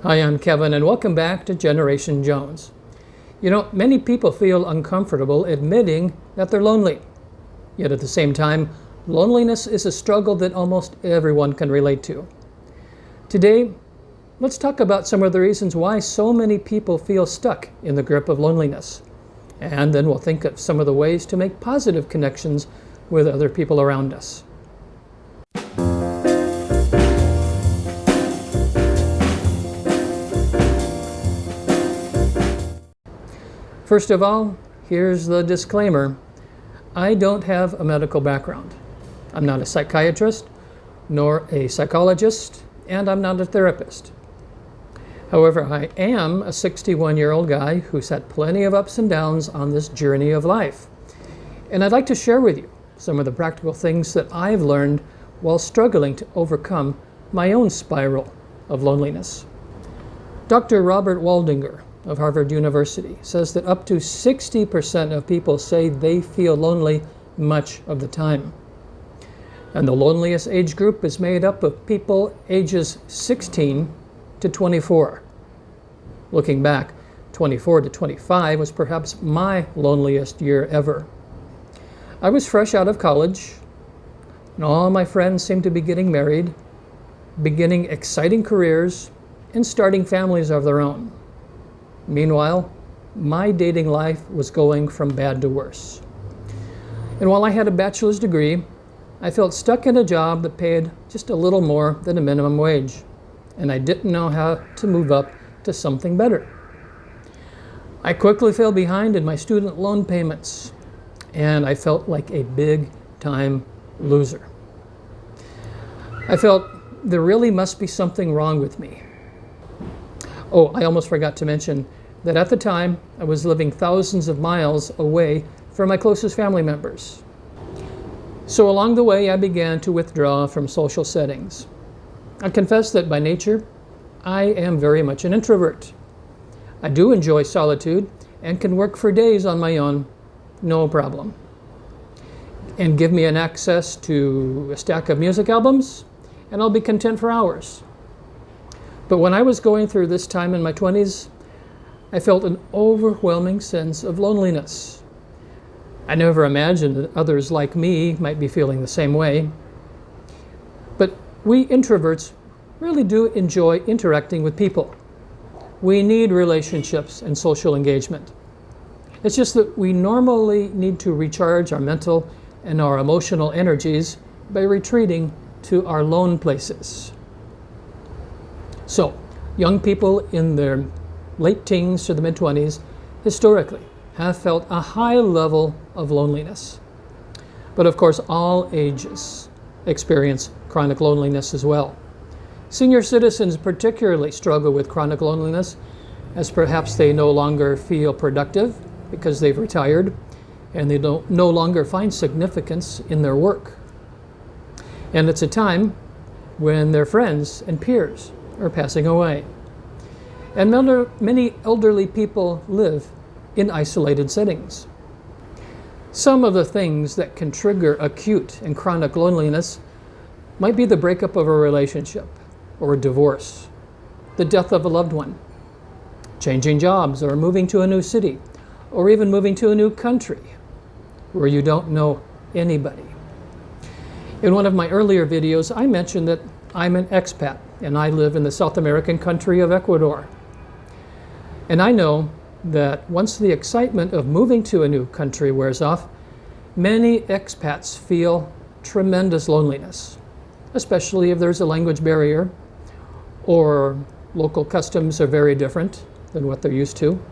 Hi, I'm Kevin, and welcome back to Generation Jones. You know, many people feel uncomfortable admitting that they're lonely. Yet at the same time, loneliness is a struggle that almost everyone can relate to. Today, let's talk about some of the reasons why so many people feel stuck in the grip of loneliness. And then we'll think of some of the ways to make positive connections with other people around us. First of all, here's the disclaimer. I don't have a medical background. I'm not a psychiatrist, nor a psychologist, and I'm not a therapist. However, I am a 61-year-old guy who's had plenty of ups and downs on this journey of life. And I'd like to share with you some of the practical things that I've learned while struggling to overcome my own spiral of loneliness. Dr. Robert Waldinger of Harvard University says that up to 60% of people say they feel lonely much of the time. And the loneliest age group is made up of people ages 16 to 24. Looking back, 24 to 25 was perhaps my loneliest year ever. I was fresh out of college, and all my friends seemed to be getting married, beginning exciting careers, and starting families of their own. Meanwhile, my dating life was going from bad to worse. And while I had a bachelor's degree, I felt stuck in a job that paid just a little more than a minimum wage, and I didn't know how to move up to something better. I quickly fell behind in my student loan payments, and I felt like a big-time loser. I felt there really must be something wrong with me. Oh, I almost forgot to mention that at the time, I was living thousands of miles away from my closest family members. So along the way, I began to withdraw from social settings. I confess that by nature, I am very much an introvert. I do enjoy solitude and can work for days on my own, no problem. And give me an access to a stack of music albums, and I'll be content for hours. But when I was going through this time in my 20s, I felt an overwhelming sense of loneliness. I never imagined that others like me might be feeling the same way. But we introverts really do enjoy interacting with people. We need relationships and social engagement. It's just that we normally need to recharge our mental and our emotional energies by retreating to our lone places. So, young people in their late teens to the mid-20s historically have felt a high level of loneliness. But of course, all ages experience chronic loneliness as well. Senior citizens particularly struggle with chronic loneliness, as perhaps they no longer feel productive because they've retired and they no longer find significance in their work. And it's a time when their friends and peers are passing away. And many elderly people live in isolated settings. Some of the things that can trigger acute and chronic loneliness might be the breakup of a relationship or a divorce, the death of a loved one, changing jobs or moving to a new city, or even moving to a new country where you don't know anybody. In one of my earlier videos, I mentioned that I'm an expat and I live in the South American country of Ecuador. And I know that once the excitement of moving to a new country wears off, many expats feel tremendous loneliness, especially if there's a language barrier or local customs are very different than what they're used to,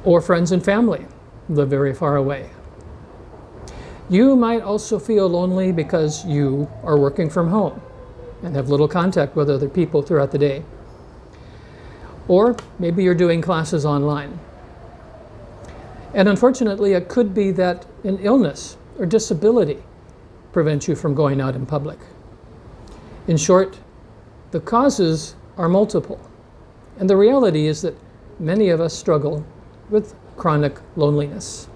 or friends and family live very far away. You might also feel lonely because you are working from home and have little contact with other people throughout the day. Or maybe you're doing classes online. And unfortunately, it could be that an illness or disability prevents you from going out in public. In short, the causes are multiple. And the reality is that many of us struggle with chronic loneliness.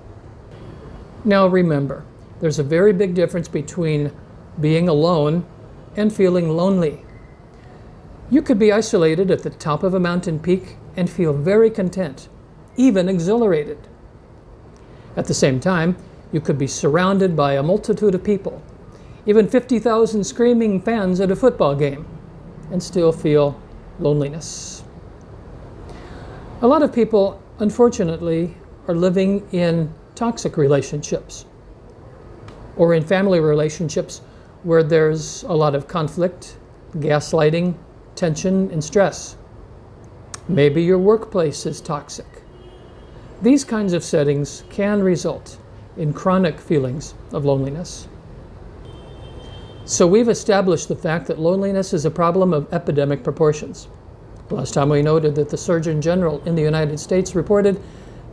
Now remember, there's a very big difference between being alone and feeling lonely. You could be isolated at the top of a mountain peak and feel very content, even exhilarated. At the same time, you could be surrounded by a multitude of people, even 50,000 screaming fans at a football game, and still feel loneliness. A lot of people, unfortunately, are living in toxic relationships or in family relationships where there's a lot of conflict, gaslighting, tension, and stress. Maybe your workplace is toxic. These kinds of settings can result in chronic feelings of loneliness. So we've established the fact that loneliness is a problem of epidemic proportions. Last time we noted that the Surgeon General in the United States reported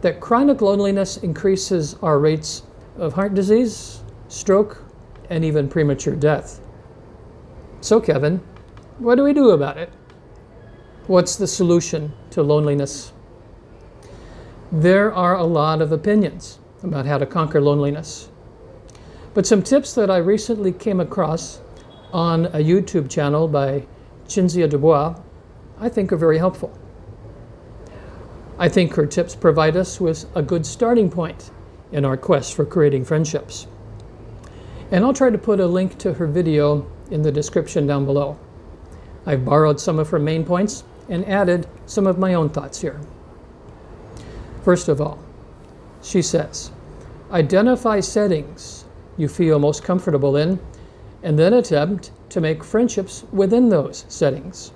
that chronic loneliness increases our rates of heart disease, stroke, and even premature death. So Kevin, what do we do about it? What's the solution to loneliness? There are a lot of opinions about how to conquer loneliness. But some tips that I recently came across on a YouTube channel by CINZIA DUBOIS, I think are very helpful. I think her tips provide us with a good starting point in our quest for creating friendships. And I'll try to put a link to her video in the description down below. I've borrowed some of her main points and added some of my own thoughts here. First of all, she says, identify settings you feel most comfortable in, and then attempt to make friendships within those settings.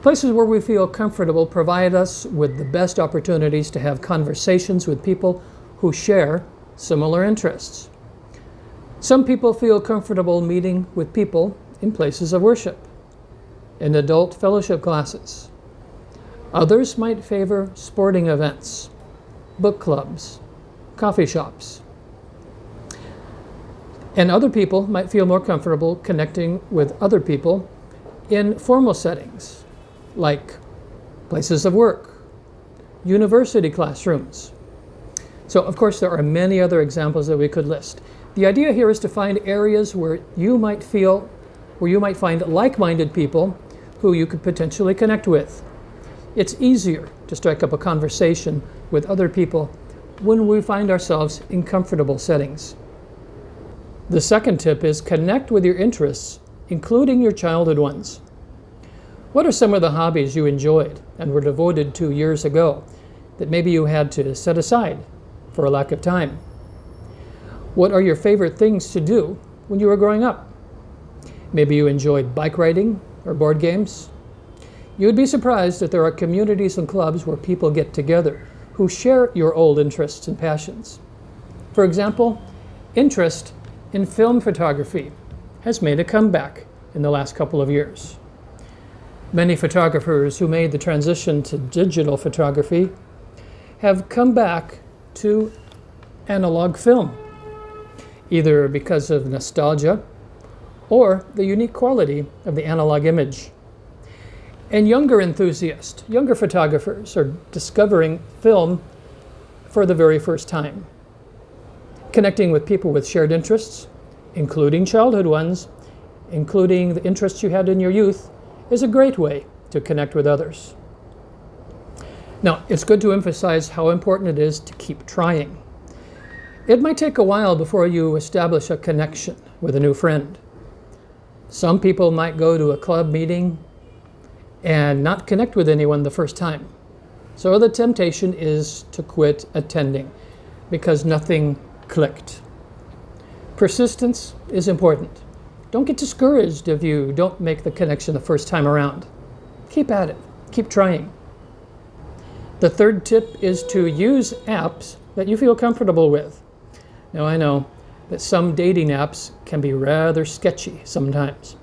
Places where we feel comfortable provide us with the best opportunities to have conversations with people who share similar interests. Some people feel comfortable meeting with people in places of worship, in adult fellowship classes. Others might favor sporting events, book clubs, coffee shops. And other people might feel more comfortable connecting with other people in formal settings, like places of work, university classrooms. So, of course, there are many other examples that we could list. The idea here is to find areas where you might find like-minded people who you could potentially connect with. It's easier to strike up a conversation with other people when we find ourselves in comfortable settings. The second tip is connect with your interests, including your childhood ones. What are some of the hobbies you enjoyed and were devoted to years ago that maybe you had to set aside for a lack of time? What are your favorite things to do when you were growing up? Maybe you enjoyed bike riding or board games. You would be surprised that there are communities and clubs where people get together who share your old interests and passions. For example, interest in film photography has made a comeback in the last couple of years. Many photographers who made the transition to digital photography have come back to analog film, either because of nostalgia or the unique quality of the analog image. And younger enthusiasts, younger photographers are discovering film for the very first time. Connecting with people with shared interests, including childhood ones, including the interests you had in your youth, is a great way to connect with others. Now, it's good to emphasize how important it is to keep trying. It might take a while before you establish a connection with a new friend. Some people might go to a club meeting and not connect with anyone the first time. So the temptation is to quit attending because nothing clicked. Persistence is important. Don't get discouraged if you don't make the connection the first time around. Keep at it. Keep trying. The third tip is to use apps that you feel comfortable with. Now, I know that some dating apps can be rather sketchy sometimes.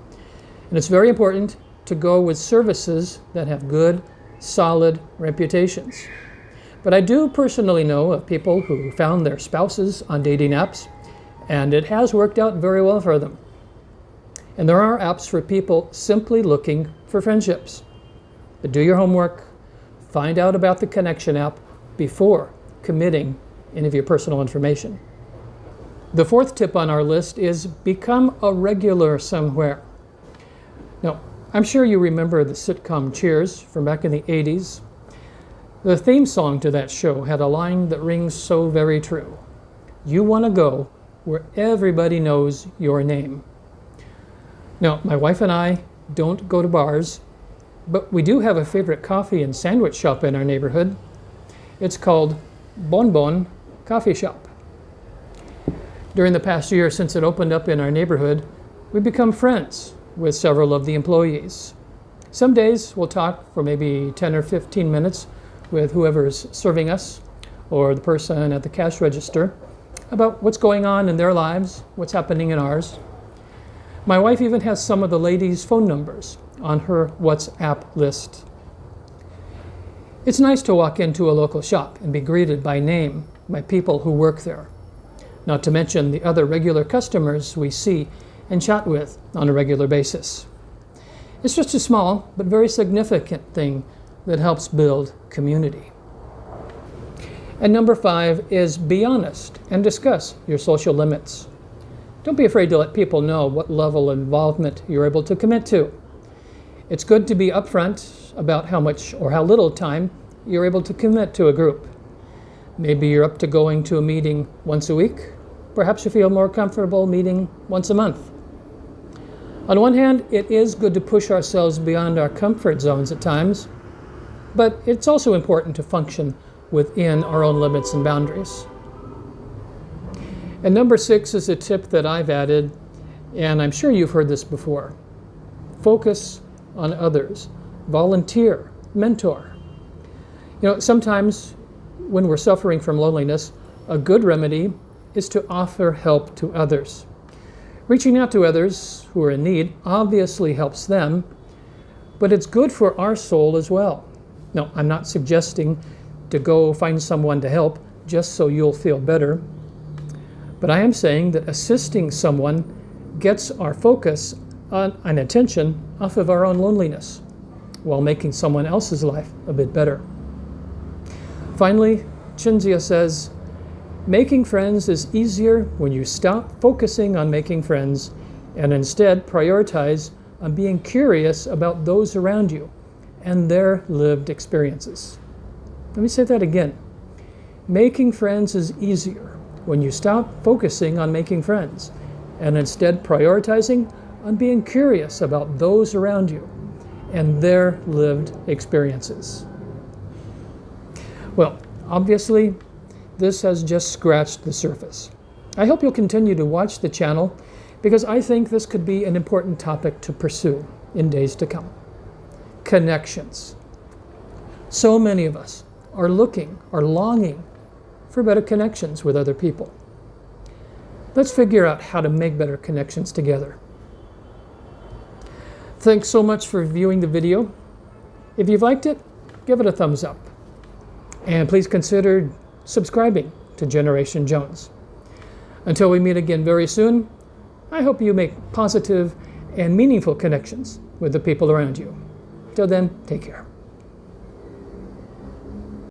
And it's very important to go with services that have good, solid reputations. But I do personally know of people who found their spouses on dating apps, and it has worked out very well for them. And there are apps for people simply looking for friendships. But do your homework, find out about the connection app before committing any of your personal information. The fourth tip on our list is become a regular somewhere. Now, I'm sure you remember the sitcom Cheers from back in the 80s. The theme song to that show had a line that rings so very true. You want to go where everybody knows your name. Now, my wife and I don't go to bars, but we do have a favorite coffee and sandwich shop in our neighborhood. It's called Bon Bon Coffee Shop. During the past year since it opened up in our neighborhood, we've become friends with several of the employees. Some days we'll talk for maybe 10 or 15 minutes with whoever's serving us or the person at the cash register about what's going on in their lives, what's happening in ours. My wife even has some of the ladies' phone numbers on her WhatsApp list. It's nice to walk into a local shop and be greeted by name by people who work there, not to mention the other regular customers we see and chat with on a regular basis. It's just a small but very significant thing that helps build community. And number 5 is be honest and discuss your social limits. Don't be afraid to let people know what level of involvement you're able to commit to. It's good to be upfront about how much or how little time you're able to commit to a group. Maybe you're up to going to a meeting once a week. Perhaps you feel more comfortable meeting once a month. On one hand, it is good to push ourselves beyond our comfort zones at times, but it's also important to function within our own limits and boundaries. And number 6 is a tip that I've added, and I'm sure you've heard this before. Focus on others. Volunteer. Mentor. Sometimes when we're suffering from loneliness, a good remedy is to offer help to others. Reaching out to others who are in need obviously helps them, but it's good for our soul as well. Now, I'm not suggesting to go find someone to help just so you'll feel better, but I am saying that assisting someone gets our focus and attention off of our own loneliness while making someone else's life a bit better. Finally, CINZIA says, making friends is easier when you stop focusing on making friends and instead prioritize on being curious about those around you and their lived experiences. Let me say that again. Making friends is easier when you stop focusing on making friends and instead prioritizing on being curious about those around you and their lived experiences. Well, obviously, this has just scratched the surface. I hope you'll continue to watch the channel because I think this could be an important topic to pursue in days to come. Connections. So many of us are longing for better connections with other people. Let's figure out how to make better connections together. Thanks so much for viewing the video. If you've liked it, give it a thumbs up. And please consider subscribing to Generation Jones. Until we meet again very soon, I hope you make positive and meaningful connections with the people around you. Till then, take care.